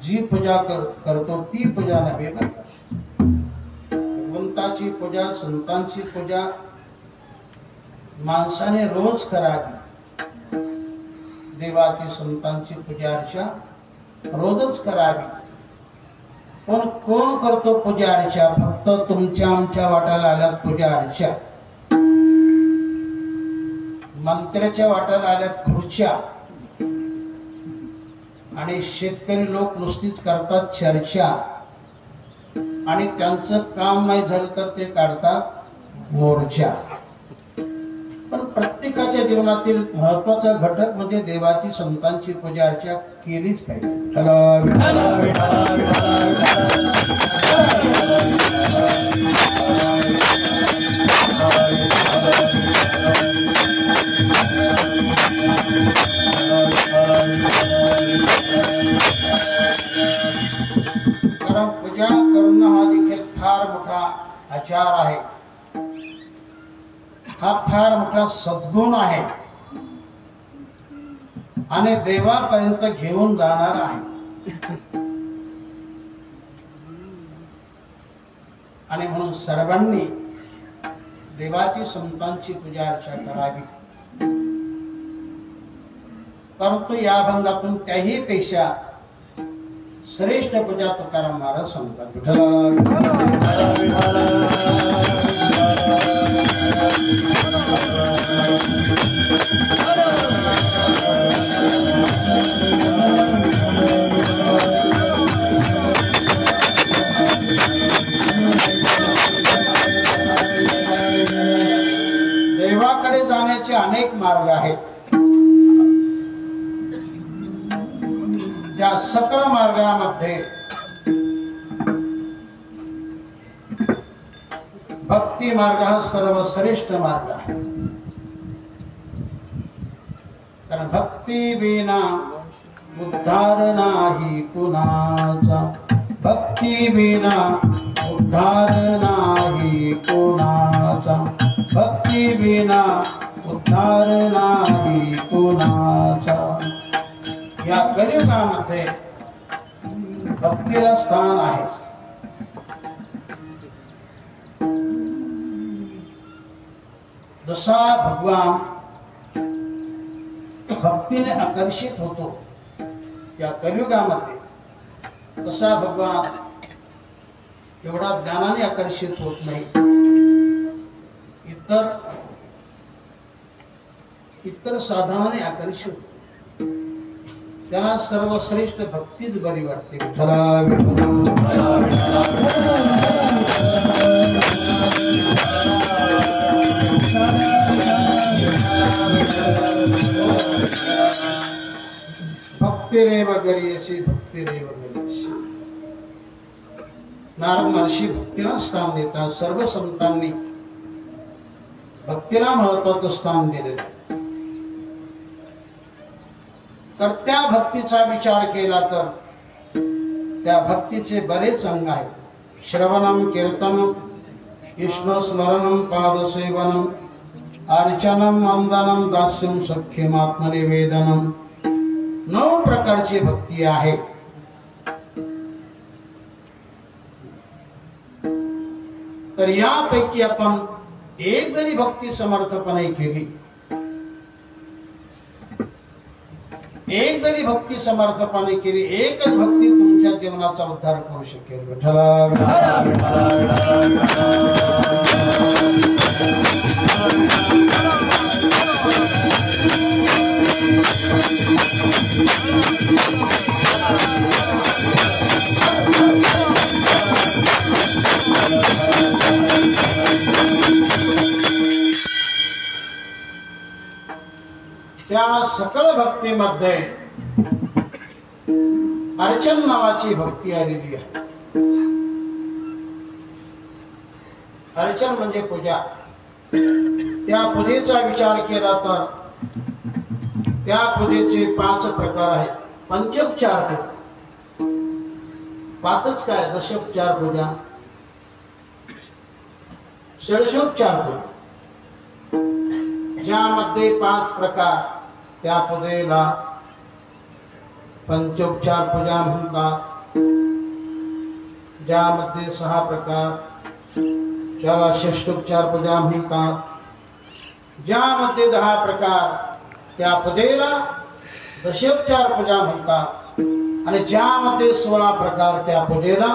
जी पूजा करतो ती पूजा नव्हे बरं का. भगवंताची पूजा, संतांची पूजा माणसाने रोज करावी. देवाची, संतांची पूजा अर्चा रोजच करावी. पण कोण करतो पूजा अर्चा? फक्त तुमच्या आमच्या वाट्याला आल्यात पूजा अर्चा, मंत्र्याच्या वाट्याला आल्यात खुर्च्या, आणि शेतकरी लोक नुसतीच करतात चर्चा, आणि त्यांचं काम नाही झालं तर ते काढतात मोर्चा. पण प्रत्येकाच्या जीवनातील महत्वाचा घटक म्हणजे देवाची, संतांची पूजा अर्चा केलीच पाहिजे. कारण पूजा करणं हा देखील फार मोठा आचार आहे, हा फार मोठा सद्गुण आहे आणि देवापर्यंत घेऊन जाणार आहे. आणि म्हणून सर्वांनी देवाची, संतांची पूजा अर्चा करावी. परंतु या अभंगातून त्याही पेक्षा श्रेष्ठ पूजा तुकाराम महाराज सांगतात. देवाकडे जाण्याचे अनेक मार्ग आहेत. त्या सकळ मार्गामध्ये भक्ती मार्ग हा सर्वश्रेष्ठ मार्ग आहे. कारण भक्ती विना उद्धार नाही कुणाचा, भक्ती विना उद्धार नाही कुणाचा, भक्ती विना उद्धार नाही कुणाचा. या कलियुगामध्ये भक्तीला स्थान आहे. जसा भगवान भक्तीने आकर्षित होतो या कलियुगामध्ये, तसा भगवान एवढा ज्ञानाने आकर्षित होत नाही. इतर साधनाने आकर्षित होतो. त्याला सर्वश्रेष्ठ भक्तीच बरी वाटते. भक्तिरेव गरीयसी, भक्तिरेव गरीयसी. नारद महर्षी भक्तीला स्थान देतात. सर्व संतांनी भक्तीला महत्वाचं स्थान दिले. तर त्या भक्तीचा विचार केला तर त्या भक्तीचे बरेच अंग आहेत. श्रवणम, कीर्तनम, विष्णु स्मरणम, पादसेवनम, अर्चनम, वंदनम, दास्यम, सख्यम, आत्मनिवेदनम. 9 प्रकारची भक्ती आहे. तर यापैकी आपण एक जरी भक्ती समर्थपणे केली, एक जरी भक्ती समर्थपणे केली, एकच भक्ती तुमच्या जीवनाचा उद्धार करू शकेल. त्या सकळ भक्तीमध्ये अर्चन नावाची भक्ती आलेली आहे. अर्चन म्हणजे पूजा. त्या पूजेचा विचार केला तर त्या पूजेचे 5 प्रकार आहेत. पंचोपचार पूजा, 5च काय, दशोपचार पूजा, षोडशोपचार पूजा, ज्यामध्ये 5 प्रकार त्या पूजेला पंचोपचार पूजा म्हणतात. ज्यामध्ये 6 प्रकार, त्याला षष्टोपचार पूजा म्हणतात. ज्यामध्ये 10 प्रकार, त्या पूजेला दशोपचार पूजा म्हणतात. आणि ज्यामध्ये 16 प्रकार, त्या पूजेला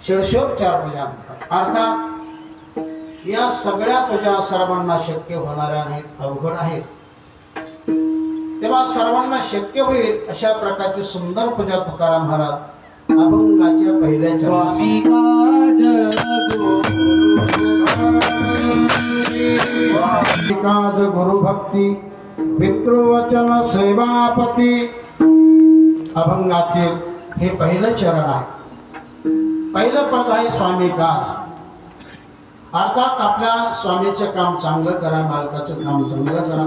षोडशोपचार पूजा म्हणतात. अर्थात या सगळ्या पूजा सर्वांना शक्य होणाऱ्या नाहीत, अवघड आहेत. तेव्हा सर्वांना शक्य होईल अशा प्रकारची सुंदर पूजा तुकाराम महाराज अभंगाच्या पहिल्या स्वामी काज गुरु भक्ती पितृवचन सेवापती अभंगातील हे पहिलं चरण आहे. पहिलं पद आहे स्वामी काज. अर्थात आपल्या स्वामीचं काम चांगलं करा, मालकाचं काम चांगलं करा,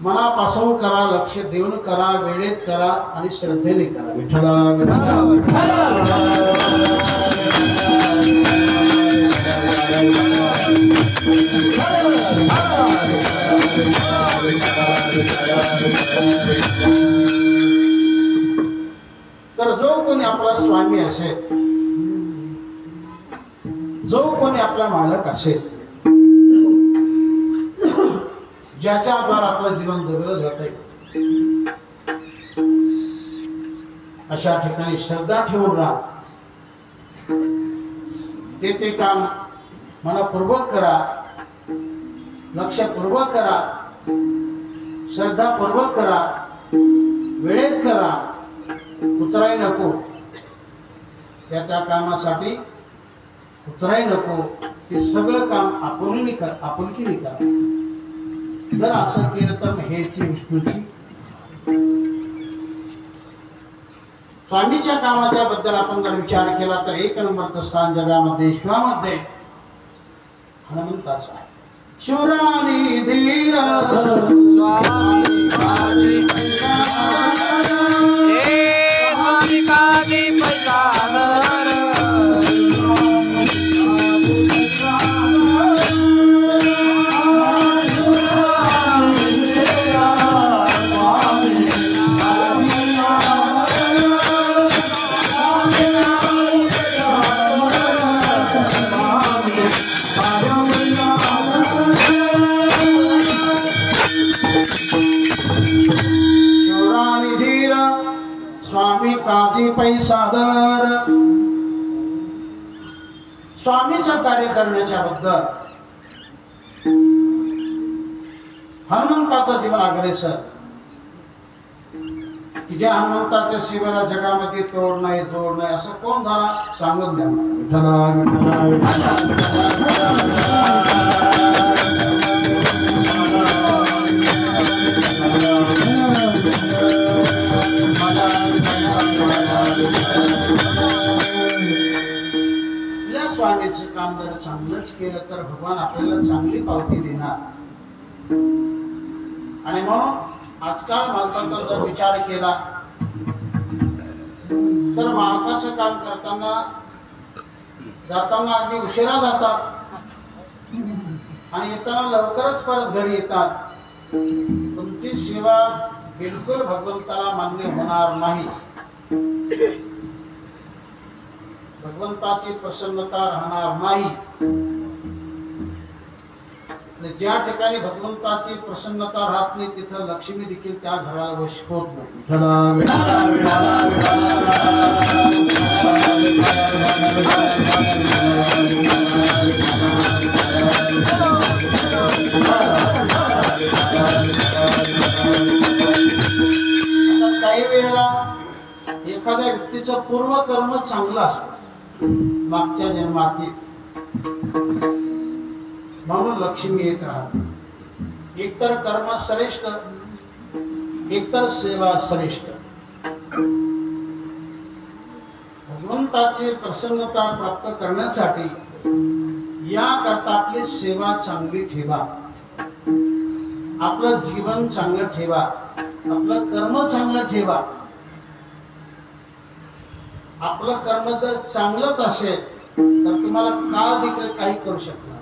मनापासून करा, लक्ष देऊन करा, वेळेत करा आणि श्रद्धेने करा. विठ्ठला तर जो कोणी आपला स्वामी असेल, जो कोणी आपला मालक असेल, ज्याच्याद्वारे आपलं जीवन जगलं जात आहे, अशा ठिकाणी श्रद्धा ठेवून राहा. ते काम मनपूर्वक करा, लक्षपूर्वक करा, श्रद्धापूर्वक करा, वेळेत करा, उतराई नको. त्या कामासाठी उतराई नको. ते सगळं काम आपुलकीने करा. जर असं केलं तर हेची विष्णूची. स्वामीच्या कामाच्या बद्दल आपण जर विचार केला तर 1 नंबरचं स्थान जगामध्ये, विश्वामध्ये हनुमंताचं आहे. शूरानी धीर स्वामी काजी पैसादर. स्वामीचं कार्य करण्याच्या बद्दल हनुमंताचं जीवन अग्रेसर. की ज्या हनुमंताच्या शिवाला जगामध्ये तोड नाही, जोड नाही, असं कोण झाला सांगून द्या. स्वामीचं काम जर चांगलंच केलं तर भगवान आपल्याला चांगली पावती देणार. आणि म्हणून आजकाल माणसाचा जर विचार केला तर मालकाचं काम करताना जाताना अगदी उशिरा जातात आणि येताना लवकरच परत घरी येतात. तुमची सेवा बिलकुल भगवंताला मान्य होणार नाही. भगवंताची प्रसन्नता राहणार नाही. ज्या ठिकाणी भगवंताची प्रसन्नता राहत नाही तिथं लक्ष्मी देखील त्या घराला वश होत नाही. काही वेळेला एखाद्या व्यक्तीचं पूर्वकर्म चांगलं असतं मागच्या जन्मातील, म्हणून लक्ष्मी येत राहते. एकतर कर्म श्रेष्ठ, एकतर सेवा श्रेष्ठ. भगवंताची प्रसन्नता प्राप्त करण्यासाठी याकरता आपली सेवा चांगली ठेवा, आपलं जीवन चांगलं ठेवा, आपलं कर्म चांगलं ठेवा. आपलं कर्म जर चांगलंच असेल तर तुम्हाला काळ देखील काही करू शकणार.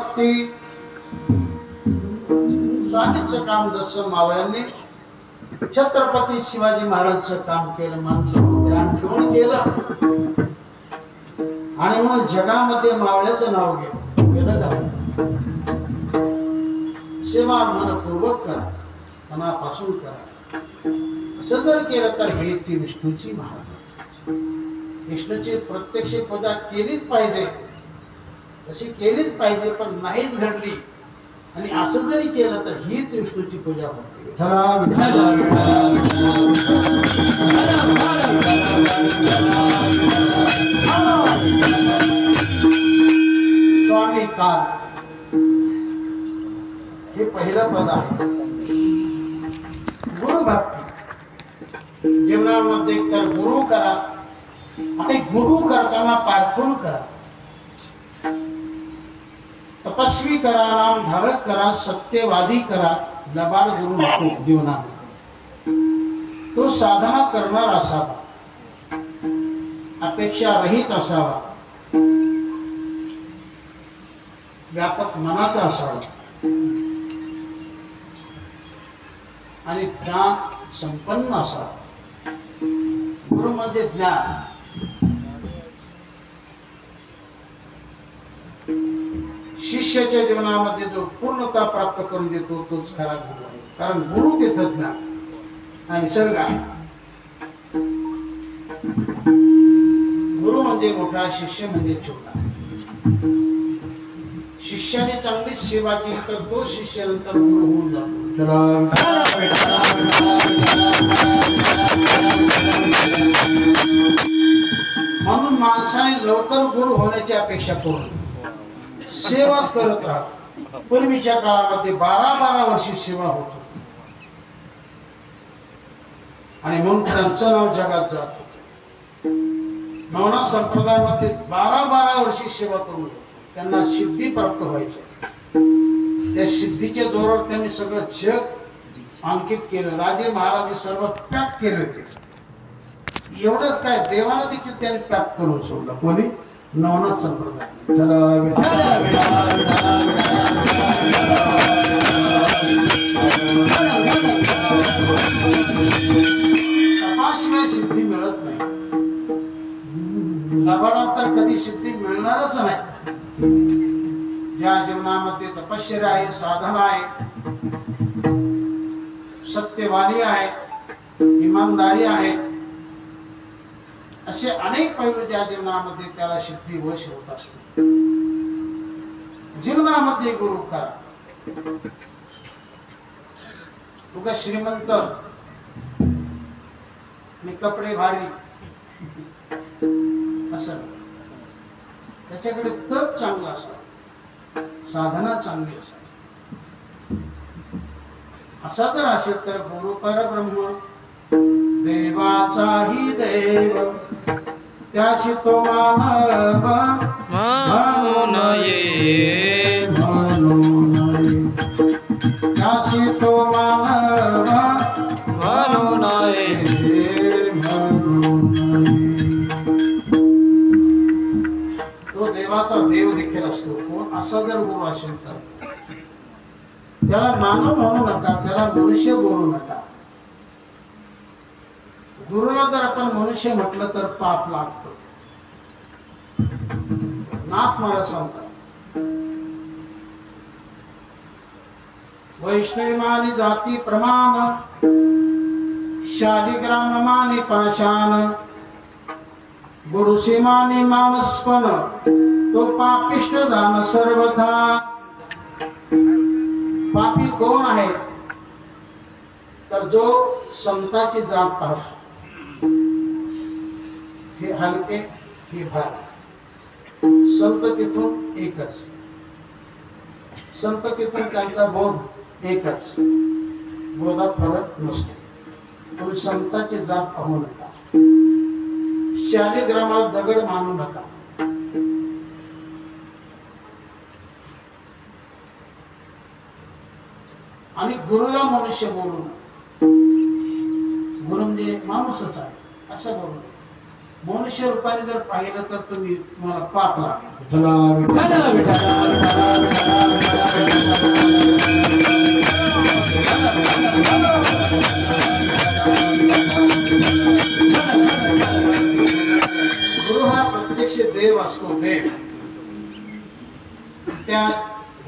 भक्ती. स्वामींचं काम जसं मावळ्यांनी छत्रपती शिवाजी महाराजांचं काम केलं, मानलं, ध्यान ठेवून केलं, आणि म्हणून जगामध्ये मावळ्याचं नाव गेलं का? सेवा मनपूर्वक करा, मनापासून करा. असं जर केलं तर ही ती विष्णूची महाराज. विष्णूची प्रत्यक्ष पूजा केलीच पाहिजे, तशी केलीच पाहिजे, पण नाहीच घडली आणि असं जरी केलं तर हीच विष्णूची पूजा होते. स्वामी काल हे पहिलं पद आहे. गुरु भक्ती जीवनामध्ये तर गुरु करा, आणि गुरु करताना पारखून करा. तपस्वी करा, नाम धारक करा, सत्यवादी करा, लबाड गुरु नको जीवनामध्ये. तो साधना करणार असावा, अपेक्षा रहित असावा, व्यापक मनाचा असावा, आणि ज्ञान संपन्न असावा. गुरु म्हणजे ज्ञान. शिष्याच्या जीवनामध्ये जो पूर्णता प्राप्त करून देतो तोच खरा गुरु आहे. कारण गुरु तिथं ज्ञान आणि निसर्ग आहे. गुरु म्हणजे मोठा, शिष्य म्हणजे छोटा. शिष्याने चांगली सेवा केली तर तो शिष्य नंतर गुरु होऊन जातो. म्हणून माणसाने लवकर गुरु होण्याची अपेक्षा करू, सेवाच करत राहा. पूर्वीच्या काळामध्ये 12-12 वर्षी सेवा होत होती, आणि म्हणून त्यांचं नाव जगात जात होतं. नवनाथ संप्रदायामध्ये 12-12 वर्षी सेवा करून त्यांना सिद्धी प्राप्त व्हायची. त्या सिद्धीच्या जोरावर त्यांनी सगळं जग अंकित केलं. राजे महाराजे सर्व त्याग केले होते. एवढंच काय, देवाला देखील त्यांनी त्याग करून सोडला. कोणी? नवनाथ संप्रदाय. तपाशिवाय सिद्धी मिळत नाही. लबाडात तर कधी सिद्धी मिळणारच नाही. ज्या जीवनामध्ये तपश्चर्या आहे, साधना आहे, सत्यवाणी आहे, इमानदारी आहे, असे अनेक पैलू ज्या जीवनामध्ये त्याला सिद्धी वश होत असते. जीवनामध्ये गुरु करा. तुका श्रीमंत आणि कपडे भारी असं, त्याच्याकडे तप चांगला असावा, साधना चांगली असावी. असा जर असेल तर गुरु परब्रह्म देवाचाही देव, त्याशी तो मानव म्हणू नये, त्याशी तो मानव म्हणू नये, तो देवाचा देव देखील असतो. कोण असा जर गुरु असेल तर त्याला मानव म्हणू नका, त्याला मनुष्य बोलू नका. गुरुला जर आपण मनुष्य म्हटलं तर पाप लागतं. नाथ मला सांगतात, वैष्णवी जाती प्रमाण, शालिग्राम मानी पाषाण, गुरुसीमानी मानस्पन, तो पापिष्ट जाण सर्वथा. पापी कोण आहे तर जो संताची जात पाहतो. हे हलके, हे भार. संत तिथून एकच, संत तिथून त्यांचा बोध एकच, बोधात फरक नसतो. तुम्ही संताची जात पाहू नका, शालिग्रामाला दगड मानू नका. आणि गुरुला मनुष्य बोलू नका. गुरु म्हणजे माणूसच आहे असं बोलू नका. मनुष्य रूपाने जर पाहिलं तर तुम्हाला पाप लागेल. विठ्ठला, विठ्ठला, विठ्ठला, गुरु हा प्रत्यक्ष देव असतो. देव त्या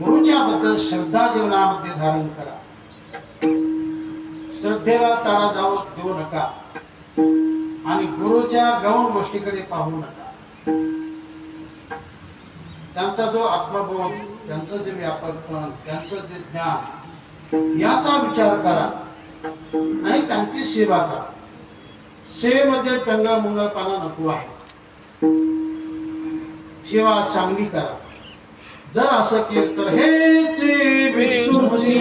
गुरुच्या बद्दल श्रद्धा जीवनामध्ये धारण करा. श्रद्धेला तडा जाऊ देऊ नका आणि गुरुच्या गौण गोष्टीकडे पाहू नका. त्यांचा जो आत्मबोध, त्यांचं जे व्यापकपण, त्यांचं जे ज्ञान, याचा विचार करा आणि त्यांची सेवा करा. सेवेमध्ये टंगळ मंगळपणा नको आहे. सेवा चांगली करा. जर असं केलं तर हेच विष्णूची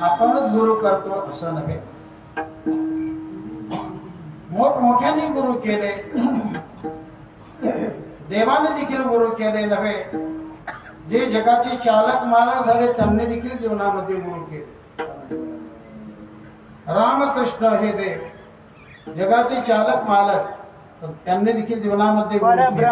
आपणच गुरु करतो असं नव्हे. मोठमोठ्यांनी गुरु केले, देवाने देखील गुरु केले नव्हे. जे जगाचे चालक मालक झाले त्यांनी देखील जीवनामध्ये गुरु केले. रामकृष्ण हे देव जगाचे चालक मालक, त्यांनी देखील जीवनामध्ये गुरु केले.